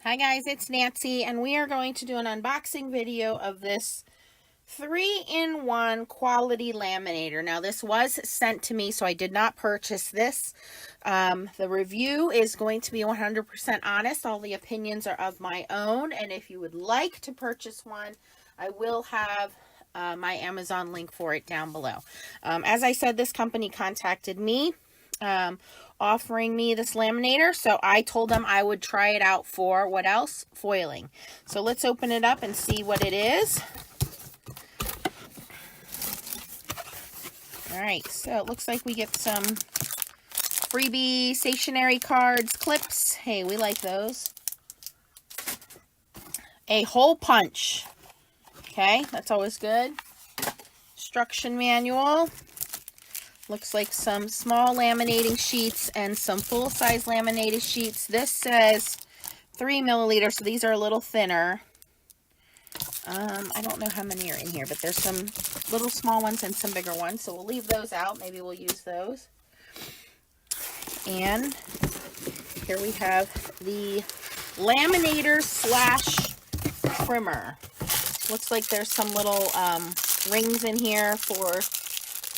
Hi guys, it's Nancy, and we are going to do an unboxing video of this 3-in-1 quality laminator. Now this was sent to me, so I did not purchase this. The review is going to be 100% honest. All the opinions are of my own, and if you would like to purchase one, I will have my Amazon link for it down below. As I said, this company contacted me offering me this laminator, so I told them I would try it out for what else? Foiling. So let's open it up and see what it is. Alright, so it looks like we get some freebie stationery cards, clips. Hey, we like those. A hole punch. Okay, that's always good. Instruction manual. Looks like some small laminating sheets and some full-size laminated sheets. This says 3 milliliters, so these are a little thinner. I don't know how many are in here, but there's some little small ones and some bigger ones, so we'll leave those out. Maybe we'll use those. And here we have the laminator slash trimmer. Looks like there's some little rings in here for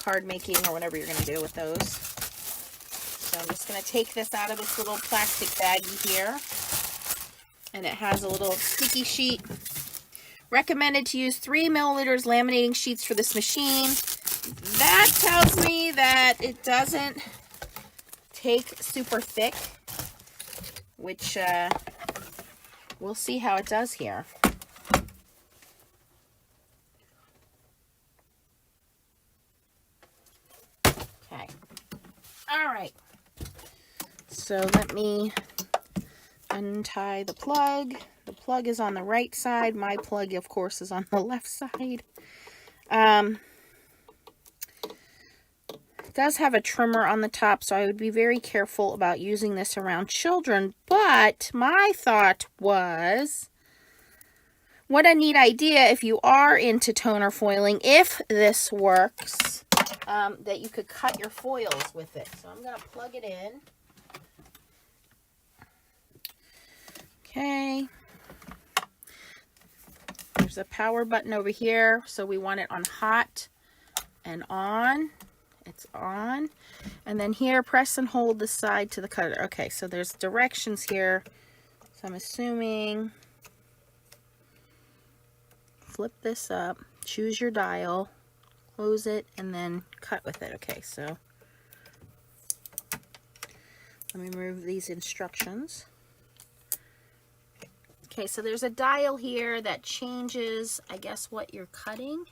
card making or whatever you're going to do with those. So I'm just going to take this out of this little plastic baggie here, and it has a little sticky sheet. Recommended to use 3 milliliters laminating sheets for this machine. That tells me that it doesn't take super thick, which we'll see how it does here. Alright, so let me untie the plug. The plug is on the right side. My plug, of course, is on the left side. It does have a trimmer on the top, so I would be very careful about using this around children. But my thought was, what a neat idea if you are into toner foiling, if this works. That you could cut your foils with it. So I'm going to plug it in. Okay. There's a power button over here. So we want it on hot and on. It's on. And then here, press and hold the side to the cutter. Okay, so there's directions here. So I'm assuming, flip this up, choose your dial, close it, and then cut with it. Okay, so let me remove these instructions. Okay, so there's a dial here that changes, I guess, what you're cutting.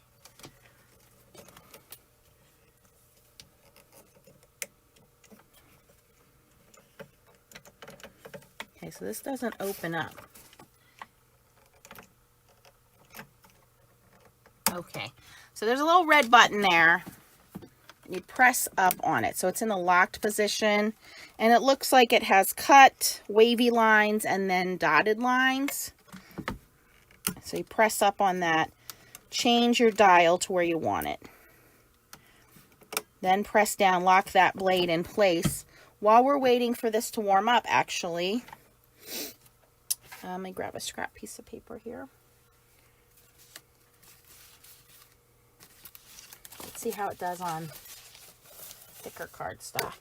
Okay, so this doesn't open up. Okay, so there's a little red button there. You press up on it, so it's in the locked position, and it looks like it has cut, wavy lines, and then dotted lines. So you press up on that, change your dial to where you want it. Then press down, lock that blade in place. While we're waiting for this to warm up, actually, let me grab a scrap piece of paper here. Let's see how it does on thicker cardstock.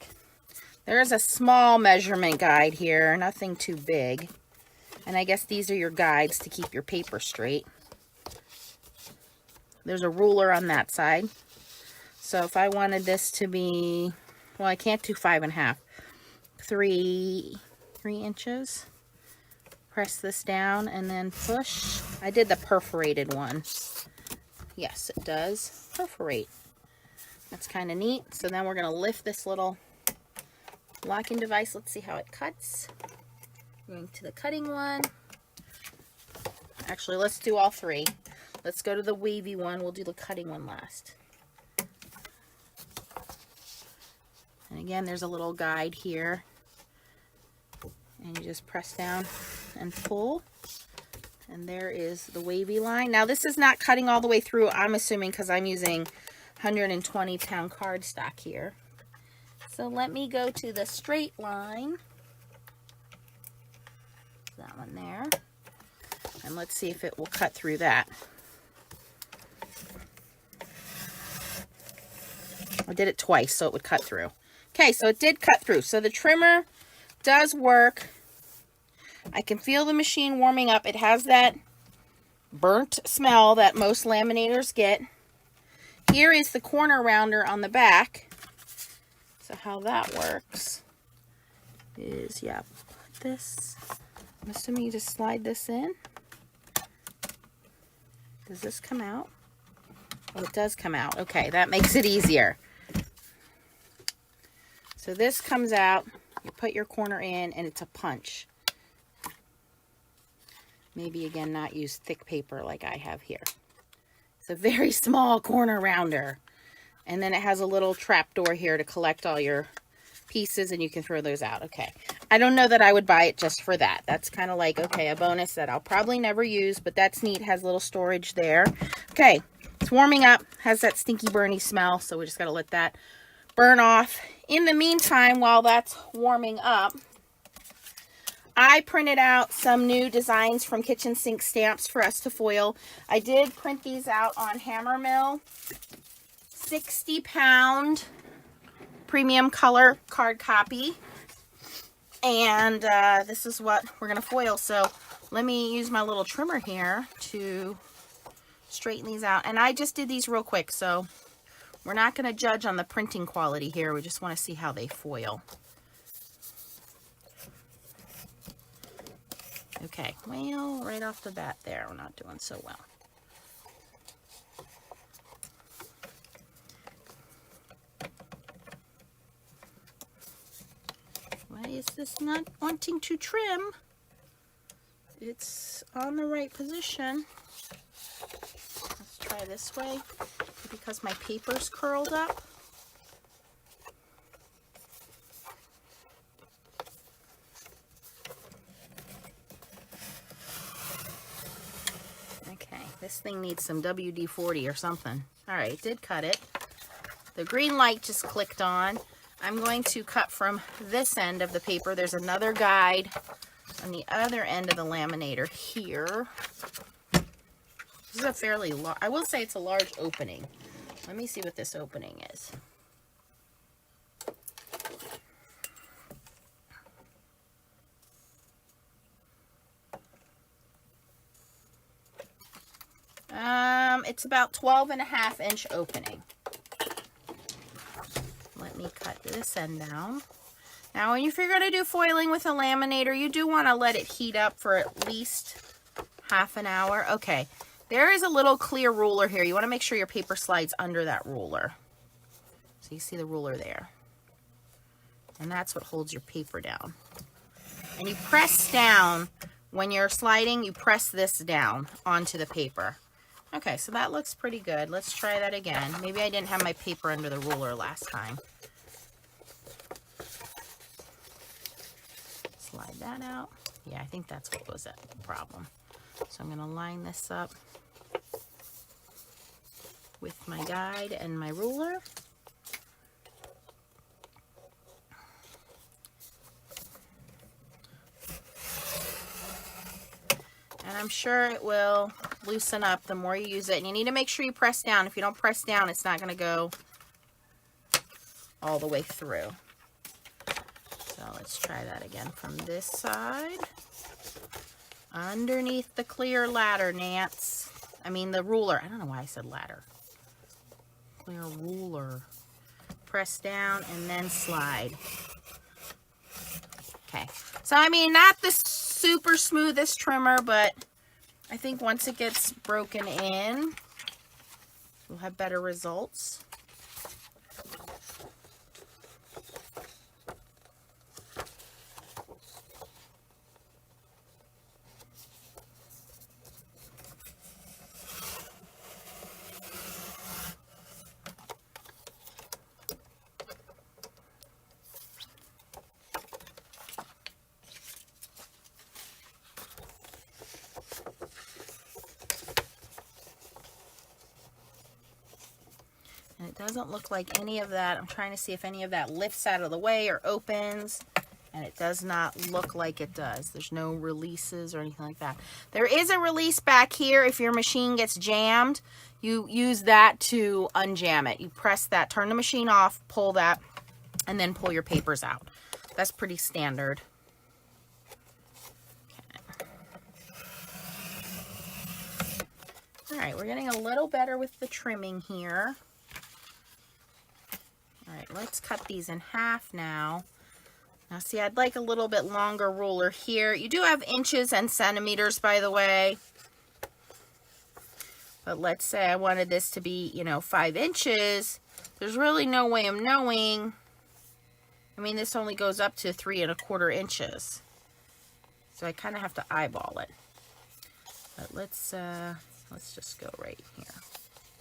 There is a small measurement guide here, nothing too big. And I guess these are your guides to keep your paper straight. There's a ruler on that side. So if I wanted this to be, well, I can't do 5.5, 3 inches. Press this down and then push. I did the perforated one. Yes, it does perforate. That's kind of neat. So then we're going to lift this little locking device. Let's see how it cuts. Going to the cutting one. Actually, let's do all three. Let's go to the wavy one. We'll do the cutting one last. And again, there's a little guide here. And you just press down and pull. And there is the wavy line. Now, this is not cutting all the way through, I'm assuming, because I'm using 120-pound cardstock here. So let me go to the straight line. that one there. And let's see if it will cut through that. I did it twice so it would cut through. Okay, so it did cut through. So the trimmer does work. I can feel the machine warming up. It has that burnt smell that most laminators get. Here is the corner rounder on the back. So how that works is, yeah, put this, I'm assuming you just slide this in. Does this come out? Oh, it does come out. Okay, that makes it easier. So this comes out, you put your corner in, and it's a punch. Maybe, again, not use thick paper like I have here. It's a very small corner rounder. And then it has a little trap door here to collect all your pieces, and you can throw those out. Okay. I don't know that I would buy it just for that. That's kind of like, okay, a bonus that I'll probably never use, but that's neat. Has a little storage there. Okay. It's warming up. Has that stinky, burny smell, so we just got to let that burn off. In the meantime, while that's warming up, I printed out some new designs from Kitchen Sink Stamps for us to foil. I did print these out on Hammer Mill. 60-pound premium color card copy. And this is what we're going to foil. So let me use my little trimmer here to straighten these out. And I just did these real quick, so we're not going to judge on the printing quality here. We just want to see how they foil. Okay, well, right off the bat there, we're not doing so well. Why is this not wanting to trim? It's on the right position. Let's try this way, because my paper's curled up. This thing needs some WD-40 or something. All right, it did cut it. The green light just clicked on. I'm going to cut from this end of the paper. There's another guide on the other end of the laminator here. This is a fairly large, I will say it's a large opening. Let me see what this opening is. It's about 12.5-inch opening. Let me cut this end down. Now, if you're going to do foiling with a laminator, you do want to let it heat up for at least half an hour. Okay, there is a little clear ruler here. You want to make sure your paper slides under that ruler. So you see the ruler there. And that's what holds your paper down. And you press down. When you're sliding, you press this down onto the paper. Okay, so that looks pretty good. Let's try that again. Maybe I didn't have my paper under the ruler last time. Slide that out. Yeah, I think that's what was the problem. So I'm going to line this up with my guide and my ruler. And I'm sure it will loosen up the more you use it. And you need to make sure you press down. If you don't press down, it's not going to go all the way through. So let's try that again from this side. Underneath the clear ladder, Nance. I mean the ruler. I don't know why I said ladder. Clear ruler. Press down and then slide. Okay. So, I mean, not the super smoothest trimmer, but I think once it gets broken in, we'll have better results. And it doesn't look like any of that. I'm trying to see if any of that lifts out of the way or opens. and it does not look like it does. There's no releases or anything like that. There is a release back here. If your machine gets jammed, you use that to unjam it. You press that, turn the machine off, pull that, and then pull your papers out. That's pretty standard. All right, we're getting a little better with the trimming here. All right, let's cut these in half now. Now see, I'd like a little bit longer ruler here. You do have inches and centimeters, by the way. But let's say I wanted this to be, you know, 5 inches. There's really no way of knowing. I mean, this only goes up to 3 1/4 inches. So I kind of have to eyeball it. But let's just go right here.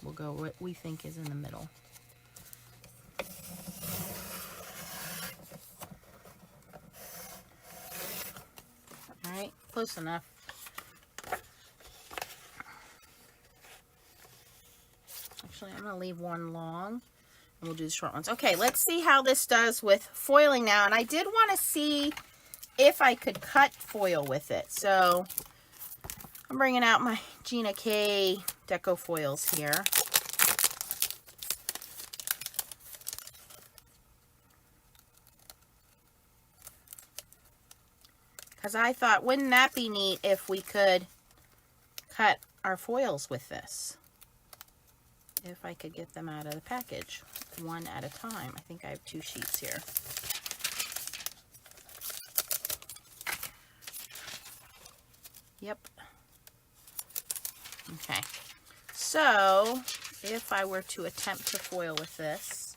We'll go what we think is in the middle. All right, close enough. Actually, I'm going to leave one long, and we'll do the short ones. Okay, let's see how this does with foiling now. And I did want to see if I could cut foil with it. So I'm bringing out my Gina K deco foils here. Because I thought, wouldn't that be neat if we could cut our foils with this? If I could get them out of the package one at a time. I think I have 2 sheets here. Yep. Okay. So, if I were to attempt to foil with this,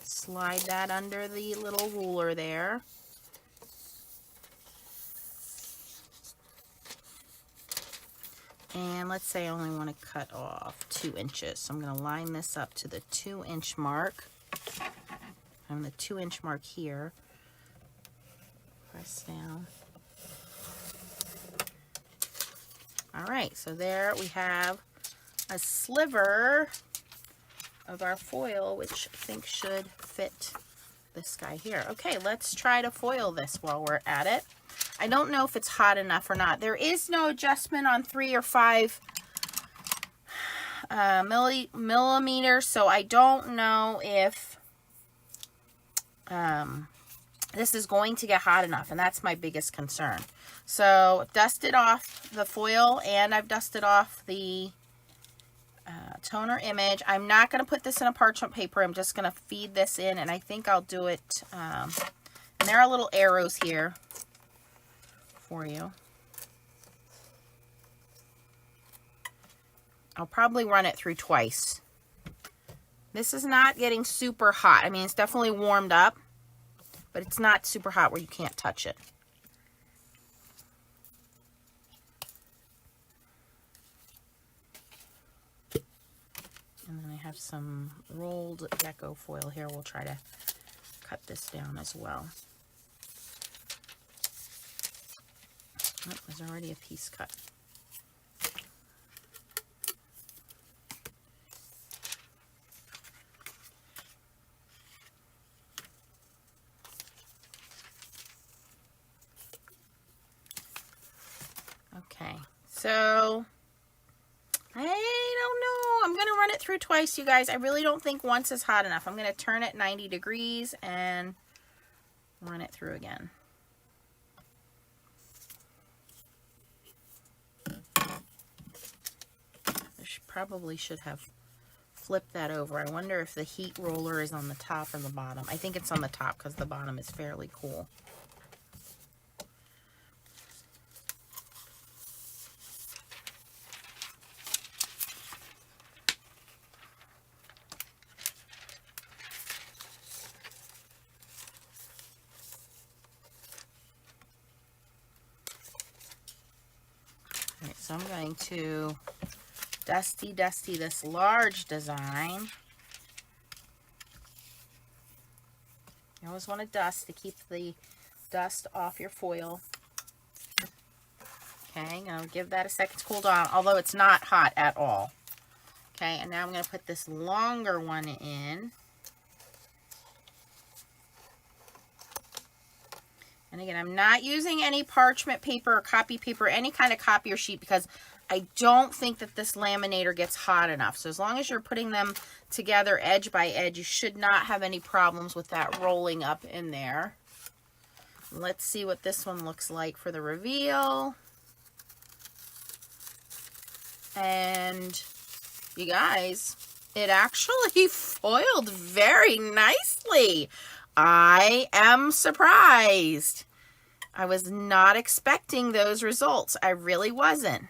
slide that under the little ruler there. And let's say I only want to cut off 2 inches. So I'm going to line this up to the 2-inch mark. On the 2-inch mark here. Press down. All right, so there we have a sliver of our foil, which I think should fit this guy here. Okay, let's try to foil this while we're at it. I don't know if it's hot enough or not. There is no adjustment on 3 or 5 millimeters, so I don't know if this is going to get hot enough, and that's my biggest concern. So I've dusted off the foil, and I've dusted off the toner image. I'm not going to put this in a parchment paper. I'm just going to feed this in, and I think I'll do it. And there are little arrows here for you. I'll probably run it through twice. This is not getting super hot. I mean, it's definitely warmed up, but it's not super hot where you can't touch it. And then I have some rolled deco foil here. We'll try to cut this down as well. Oh, there's already a piece cut. Okay, so I don't know. I'm going to run it through twice, you guys. I really don't think once is hot enough. I'm going to turn it 90 degrees and run it through again. Probably should have flipped that over. I wonder if the heat roller is on the top or the bottom. I think it's on the top because the bottom is fairly cool. All right, so I'm going to dusty this large design. You always want to dust to keep the dust off your foil. Okay, I'm going to give that a second to cool down, although it's not hot at all. Okay, and now I'm going to put this longer one in. And again, I'm not using any parchment paper or copy paper, any kind of copier sheet, because I don't think that this laminator gets hot enough. So as long as you're putting them together edge by edge, you should not have any problems with that rolling up in there. Let's see what this one looks like for the reveal. And you guys, it actually foiled very nicely. I am surprised. I was not expecting those results. I really wasn't.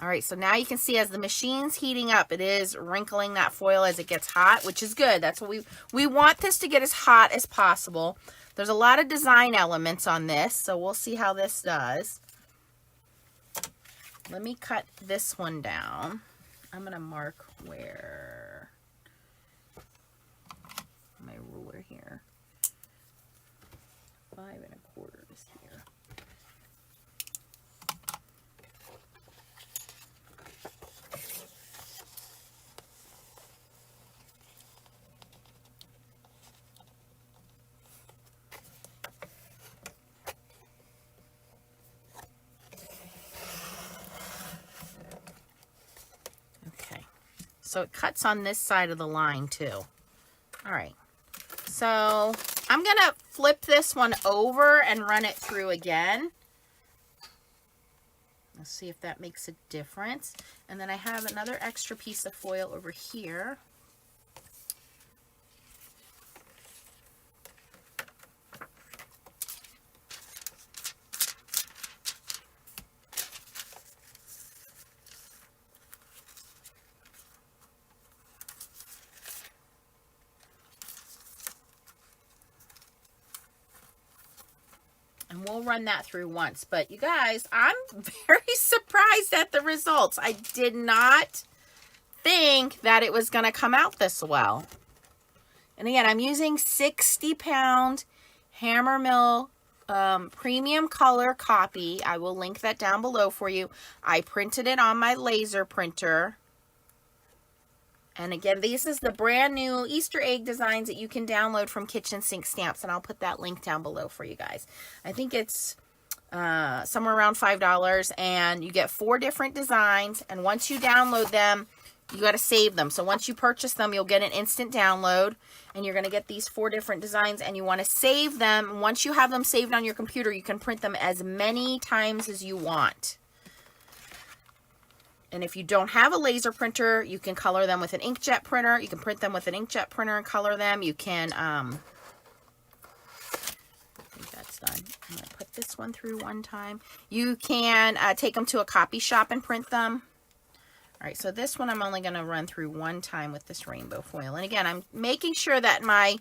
All right, so now you can see as the machine's heating up, it is wrinkling that foil as it gets hot, which is good. That's what we want this to get as hot as possible. There's a lot of design elements on this, so we'll see how this does. Let me cut this one down. I'm going to mark where my ruler here. 5 1/4 is here. So it cuts on this side of the line too. All right, so I'm gonna flip this one over and run it through again. Let's see if that makes a difference. And then I have another extra piece of foil over here. And we'll run that through once. But you guys, I'm very surprised at the results. I did not think that it was going to come out this well. And again, I'm using 60-pound Hammer Mill premium color copy. I will link that down below for you. I printed it on my laser printer. And again, this is the brand new Easter egg designs that you can download from Kitchen Sink Stamps. And I'll put that link down below for you guys. I think it's somewhere around $5. And you get 4 different designs. And once you download them, you got to save them. So once you purchase them, you'll get an instant download. And you're going to get these 4 different designs. And you want to save them. Once you have them saved on your computer, you can print them as many times as you want. And if you don't have a laser printer, you can color them with an inkjet printer. You can print them with an inkjet printer and color them. You can, I think that's done. I'm going to put this one through one time. You can take them to a copy shop and print them. All right, so this one I'm only going to run through one time with this rainbow foil. And again, I'm making sure that my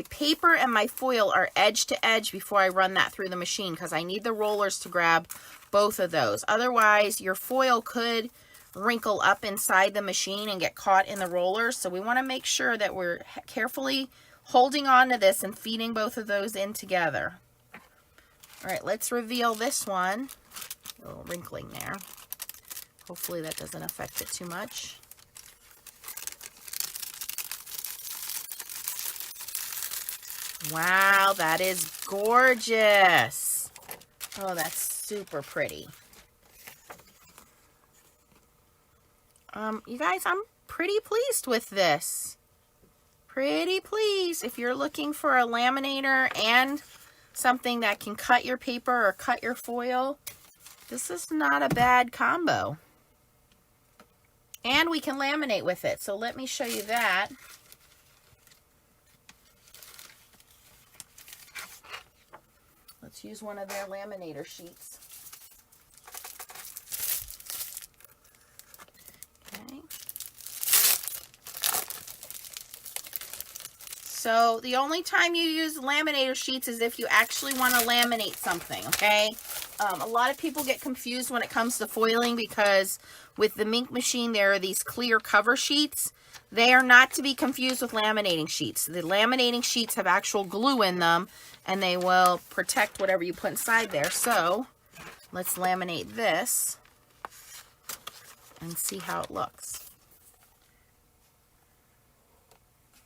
paper and my foil are edge to edge before I run that through the machine, because I need the rollers to grab both of those. Otherwise, your foil could wrinkle up inside the machine and get caught in the rollers. So we want to make sure that we're carefully holding on to this and feeding both of those in together. All right, let's reveal this one. A little wrinkling there. Hopefully that doesn't affect it too much. Wow, that is gorgeous. Oh, that's super pretty. You guys, I'm pretty pleased with this. Pretty pleased. If you're looking for a laminator and something that can cut your paper or cut your foil, this is not a bad combo. And we can laminate with it. So let me show you that. Let's use one of their laminator sheets. Okay. So the only time you use laminator sheets is if you actually want to laminate something, okay? A lot of people get confused when it comes to foiling, because with the Minc machine there are these clear cover sheets. They are not to be confused with laminating sheets. The laminating sheets have actual glue in them, and they will protect whatever you put inside there. So let's laminate this and see how it looks.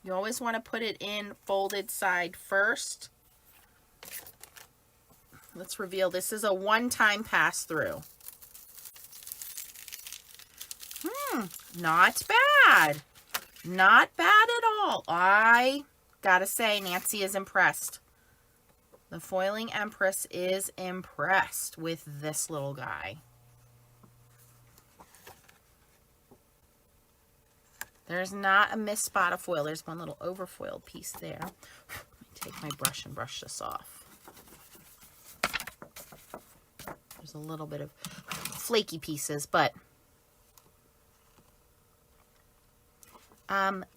You always want to put it in folded side first. let's reveal this is a one-time pass through. Not bad. Not bad at all. I gotta say, Nancy is impressed. The Foiling Empress is impressed with this little guy. There's not a missed spot of foil. There's one little overfoiled piece there. Let me take my brush and brush this off. There's a little bit of flaky pieces, but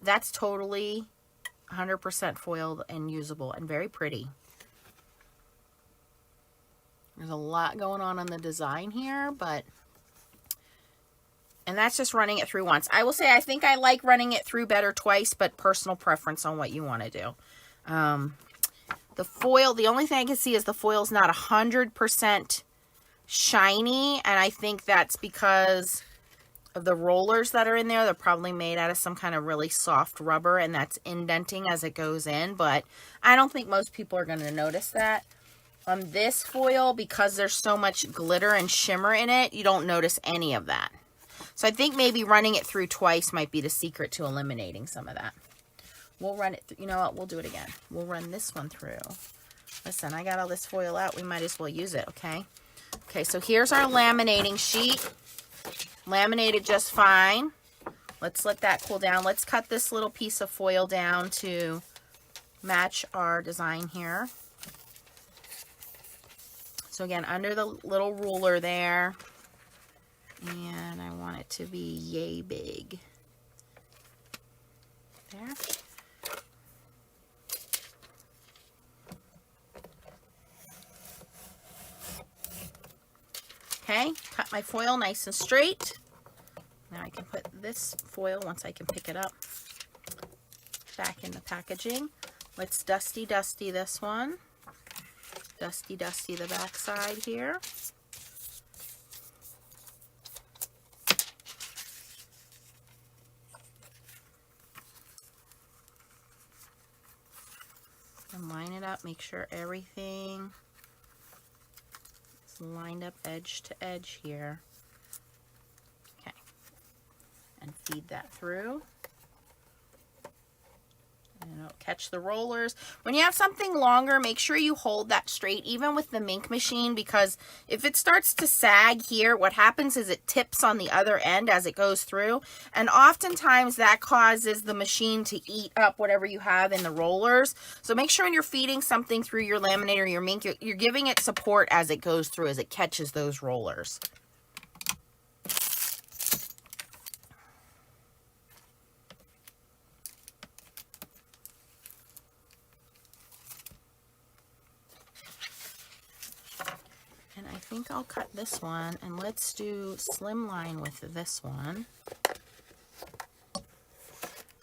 that's totally 100% foiled and usable and very pretty. There's a lot going on the design here, but, and that's just running it through once. I will say I think I like running it through better twice, but personal preference on what you want to do. The foil, the only thing I can see is the foil's not 100% shiny, and I think that's because of the rollers that are in there. They're probably made out of some kind of really soft rubber, and that's indenting as it goes in, but I don't think most people are going to notice that. On this foil, because there's so much glitter and shimmer in it, you don't notice any of that. So I think maybe running it through twice might be the secret to eliminating some of that. We'll run it, you know what, we'll do it again. We'll run this one through. Listen, I got all this foil out. We might as well use it, okay? Okay, so here's our laminating sheet. Laminated just fine. Let's let that cool down. Let's cut this little piece of foil down to match our design here. So again, under the little ruler there, and I want it to be yay big. There. Okay, cut my foil nice and straight. Now I can put this foil, once I can pick it up, back in the packaging. Let's dusty this one. Dusty the back side here. And line it up, make sure everything is lined up edge to edge here. Okay. And feed that through. And it'll catch the rollers. When you have something longer, make sure you hold that straight, even with the Minc machine, because if it starts to sag here, what happens is it tips on the other end as it goes through, and oftentimes that causes the machine to eat up whatever you have in the rollers. So make sure when you're feeding something through your laminator or your Minc, you're giving it support as it goes through, as it catches those rollers. I think I'll cut this one, and let's do slimline with this one.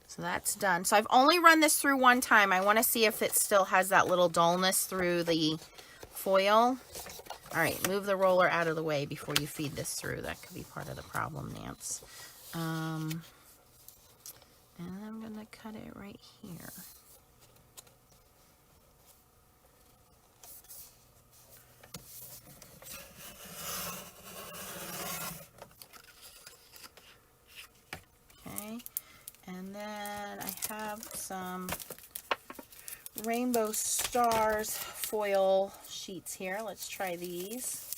So that's done. So I've only run this through one time. I want to see if it still has that little dullness through the foil. All right, move the roller out of the way before you feed this through. That could be part of the problem, Nance. And I'm going to cut it right here. And then I have some Rainbow Stars foil sheets here. Let's try these.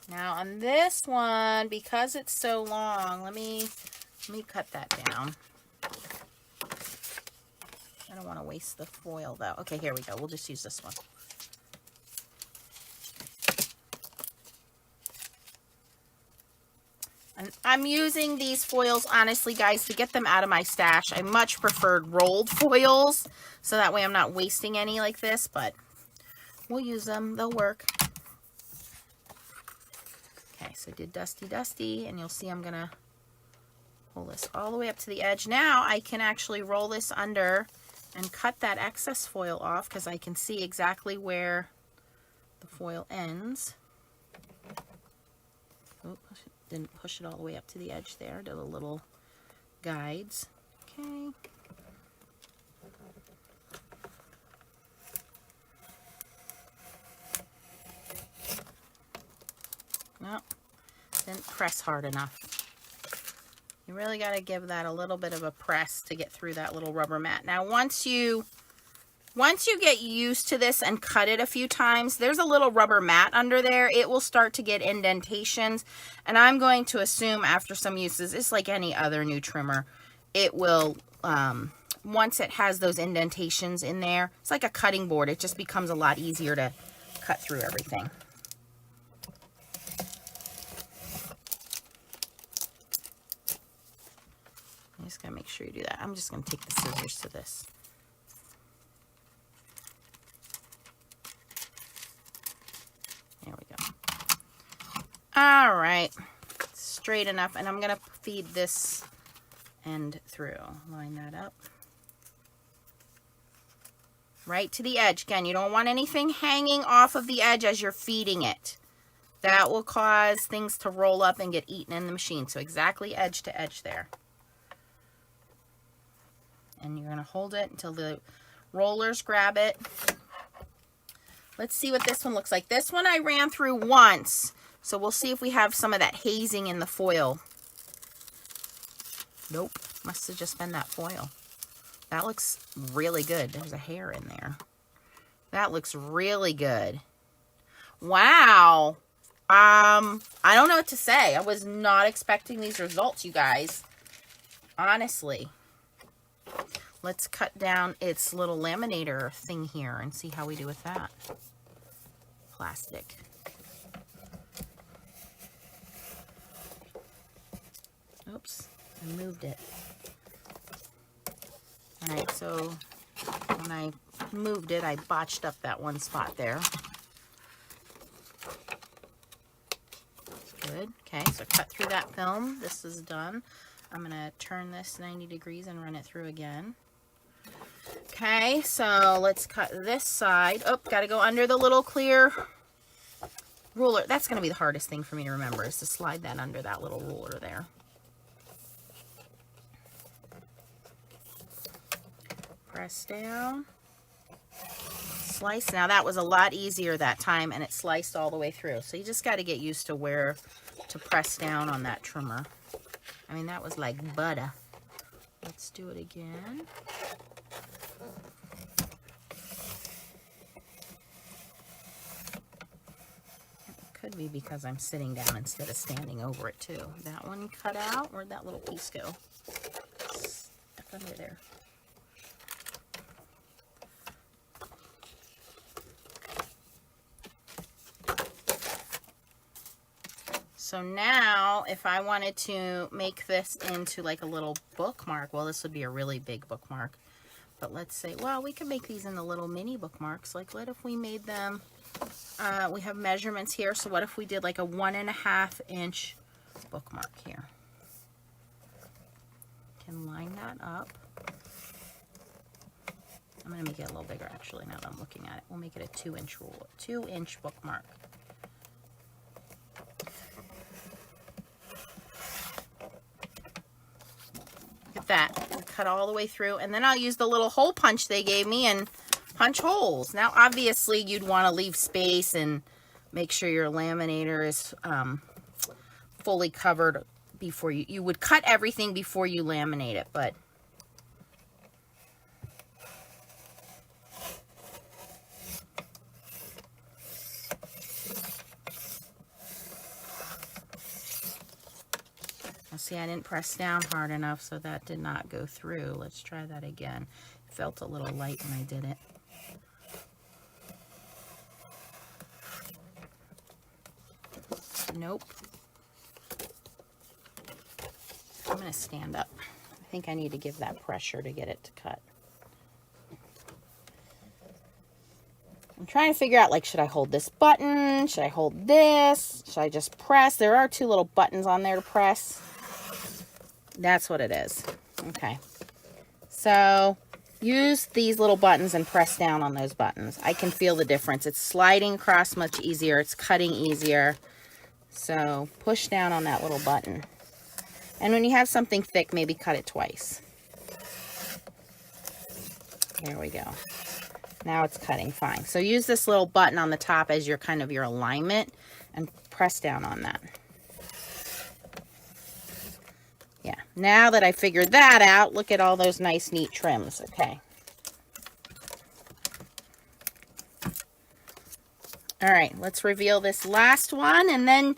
Now on this one, because it's so long, let me cut that down. I don't want to waste the foil though. Okay, here we go. We'll just use this one. And I'm using these foils, honestly, guys, to get them out of my stash. I much preferred rolled foils, so that way I'm not wasting any like this, but we'll use them. They'll work. Okay, so I did dusty, and you'll see I'm going to pull this all the way up to the edge. Now I can actually roll this under and cut that excess foil off, because I can see exactly where the foil ends. Oops. Didn't push it all the way up to the edge there, to the little guides. Okay. Didn't press hard enough. You really got to give that a little bit of a press to get through that little rubber mat. Now, once you get used to this and cut it a few times, there's a little rubber mat under there. It will start to get indentations. And I'm going to assume after some uses, it's like any other new trimmer, it will, once it has those indentations in there, it's like a cutting board. It just becomes a lot easier to cut through everything. You just gotta make sure you do that. I'm just gonna take the scissors to this. There we go. All right, straight enough, and I'm gonna feed this end through. Line that up. Right to the edge. Again, you don't want anything hanging off of the edge as you're feeding it. That will cause things to roll up and get eaten in the machine. So exactly edge to edge there. And you're going to hold it until the rollers grab it. Let's see what this one looks like. This one I ran through once, so we'll see if we have some of that hazing in the foil. Nope, must have just been that foil. That looks really good. There's a hair in there. That looks really good. Wow. I don't know what to say. I was not expecting these results, you guys. Honestly. Let's cut down its little laminator thing here and see how we do with that. Plastic. Oops, I moved it. All right, so when I moved it, I botched up that one spot there. Good. Okay, so cut through that film. This is done. I'm going to turn this 90 degrees and run it through again. Okay, so let's cut this side. Oh, got to go under the little clear ruler. That's going to be the hardest thing for me to remember, is to slide that under that little ruler there. Press down. Slice. Now that was a lot easier that time, and it sliced all the way through. So you just got to get used to where to press down on that trimmer. I mean, that was like butter. Let's do it again. Could be because I'm sitting down instead of standing over it too. That one cut out. Where'd that little piece go? Stuck under there. So now, if I wanted to make this into like a little bookmark, well, this would be a really big bookmark. But let's say, well, we could make these into little mini bookmarks. Like, what if we made them, we have measurements here. So what if we did like a 1.5 inch bookmark here? Can line that up. I'm going to make it a little bigger, actually, now that I'm looking at it. We'll make it a 2-inch rule, 2-inch bookmark. That and cut all the way through, and then I'll use the little hole punch they gave me and punch holes. Now obviously you'd want to leave space and make sure your laminator is fully covered before you would cut everything before you laminate it, but see, I didn't press down hard enough, so that did not go through. Let's try that again. It felt a little light when I did it. Nope. I'm going to stand up. I think I need to give that pressure to get it to cut. I'm trying to figure out, like, should I hold this button? Should I hold this? Should I just press? There are 2 little buttons on there to press. That's what it is. Okay. So use these little buttons and press down on those buttons. I can feel the difference. It's sliding across much easier. It's cutting easier. So push down on that little button. And when you have something thick, maybe cut it twice. There we go. Now it's cutting fine. So use this little button on the top as your kind of your alignment and press down on that. Now that I figured that out, look at all those nice, neat trims. Okay. All right, let's reveal this last one, and then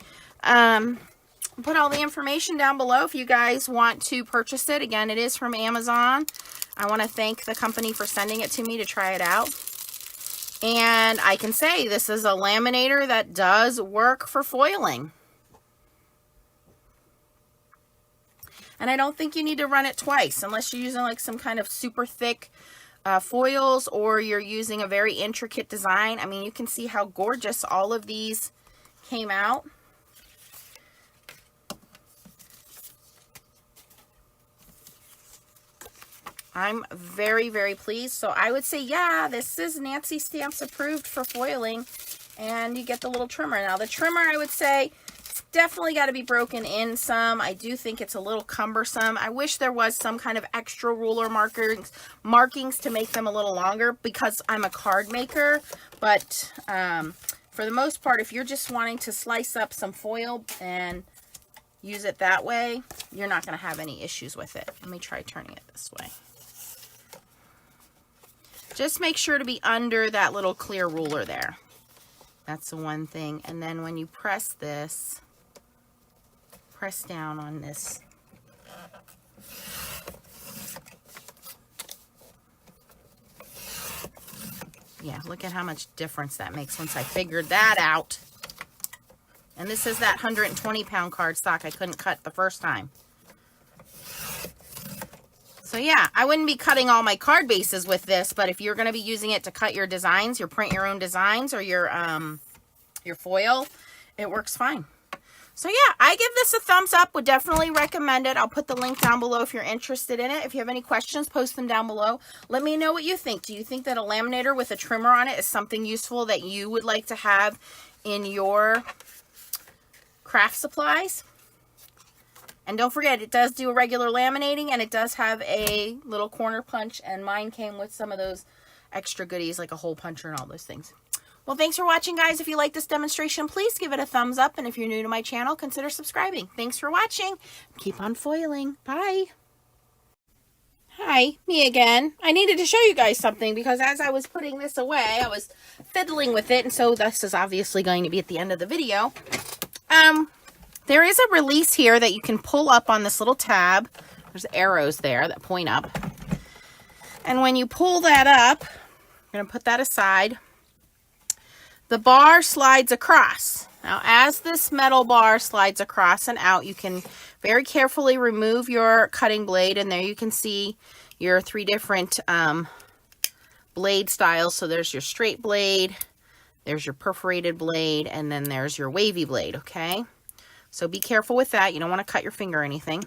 put all the information down below if you guys want to purchase it. Again, it is from Amazon. I want to thank the company for sending it to me to try it out. And I can say this is a laminator that does work for foiling. And I don't think you need to run it twice unless you're using like some kind of super thick foils, or you're using a very intricate design. I mean, you can see how gorgeous all of these came out. I'm very, very pleased. So I would say, yeah, this is Nancy Stamps approved for foiling, and you get the little trimmer. Now the trimmer, I would say, it's definitely got to be broken in some. I do think it's a little cumbersome. I wish there was some kind of extra ruler markings to make them a little longer, because I'm a card maker. But for the most part, if you're just wanting to slice up some foil and use it that way, you're not going to have any issues with it. Let me try turning it this way. Just make sure to be under that little clear ruler there. That's the one thing. And then when you press this, press down on this. Yeah, look at how much difference that makes once I figured that out. And this is that 120-pound cardstock I couldn't cut the first time. So yeah, I wouldn't be cutting all my card bases with this, but if you're going to be using it to cut your designs, your print your own designs, or your foil, it works fine. So yeah, I give this a thumbs up. Would definitely recommend it. I'll put the link down below if you're interested in it. If you have any questions, post them down below. Let me know what you think. Do you think that a laminator with a trimmer on it is something useful that you would like to have in your craft supplies? And don't forget, it does do a regular laminating, and it does have a little corner punch, and mine came with some of those extra goodies like a hole puncher and all those things. Well, thanks for watching, guys. If you like this demonstration, please give it a thumbs up, and if you're new to my channel, consider subscribing. Thanks for watching. Keep on foiling. Bye. Hi, me again. I needed to show you guys something, because as I was putting this away, I was fiddling with it, and so this is obviously going to be at the end of the video. There is a release here that you can pull up on this little tab. There's arrows there that point up. And when you pull that up, I'm going to put that aside. The bar slides across. Now, as this metal bar slides across and out, you can very carefully remove your cutting blade. And there you can see your 3 different blade styles. So there's your straight blade, there's your perforated blade, and then there's your wavy blade, okay? So be careful with that. You don't want to cut your finger or anything.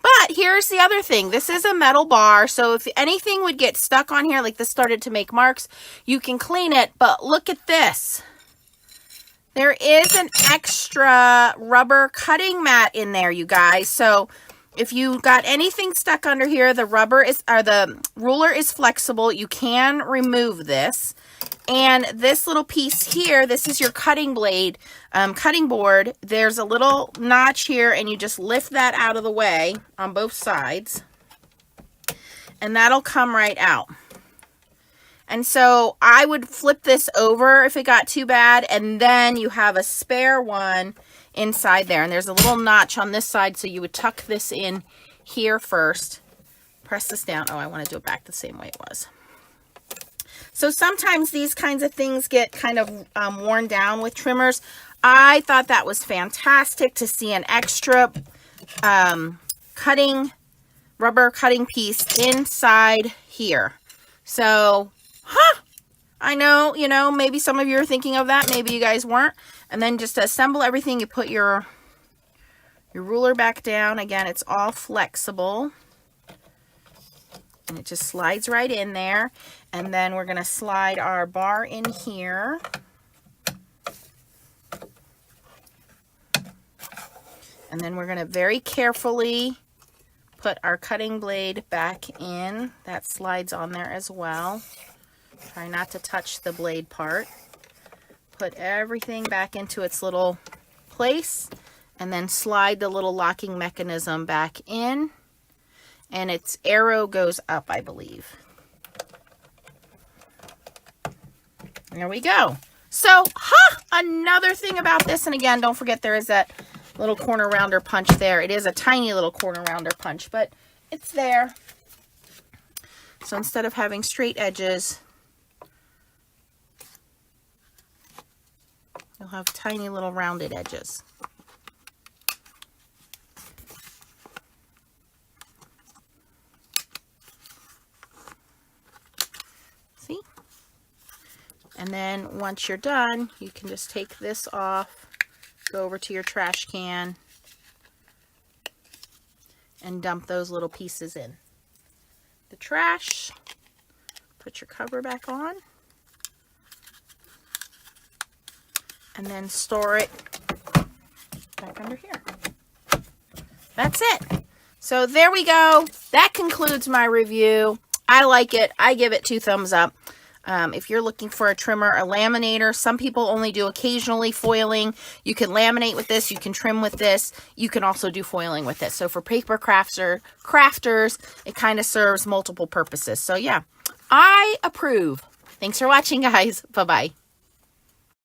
But here's the other thing. This is a metal bar, so if anything would get stuck on here, like this started to make marks, you can clean it. But look at this. There is an extra rubber cutting mat in there, you guys. So if you got anything stuck under here, the ruler is flexible. You can remove this. And this little piece here, this is your cutting blade, cutting board. There's a little notch here, and you just lift that out of the way on both sides, and that'll come right out. And so I would flip this over if it got too bad, and then you have a spare one inside there. And there's a little notch on this side, so you would tuck this in here first. Press this down. Oh, I want to do it back the same way it was. So sometimes these kinds of things get kind of worn down with trimmers. I thought that was fantastic to see an extra rubber cutting piece inside here. So, I know, you know, maybe some of you are thinking of that. Maybe you guys weren't. And then just to assemble everything, you put your ruler back down. Again, it's all flexible. And it just slides right in there. And then we're going to slide our bar in here. And then we're going to very carefully put our cutting blade back in. That slides on there as well. Try not to touch the blade part. Put everything back into its little place. And then slide the little locking mechanism back in. and its arrow goes up, I believe. There we go. So, another thing about this, and again, don't forget there is that little corner rounder punch there. It is a tiny little corner rounder punch, but it's there. So instead of having straight edges, you'll have tiny little rounded edges. See? And then once you're done, you can just take this off, go over to your trash can, and dump those little pieces in the trash. Put your cover back on, and then store it back under here. That's it. So there we go. That concludes my review. I like it. I give it 2 thumbs up. If you're looking for a trimmer, a laminator, some people only do occasionally foiling. You can laminate with this. You can trim with this. You can also do foiling with this. So for paper crafters, it kind of serves multiple purposes. So yeah, I approve. Thanks for watching, guys. Bye-bye.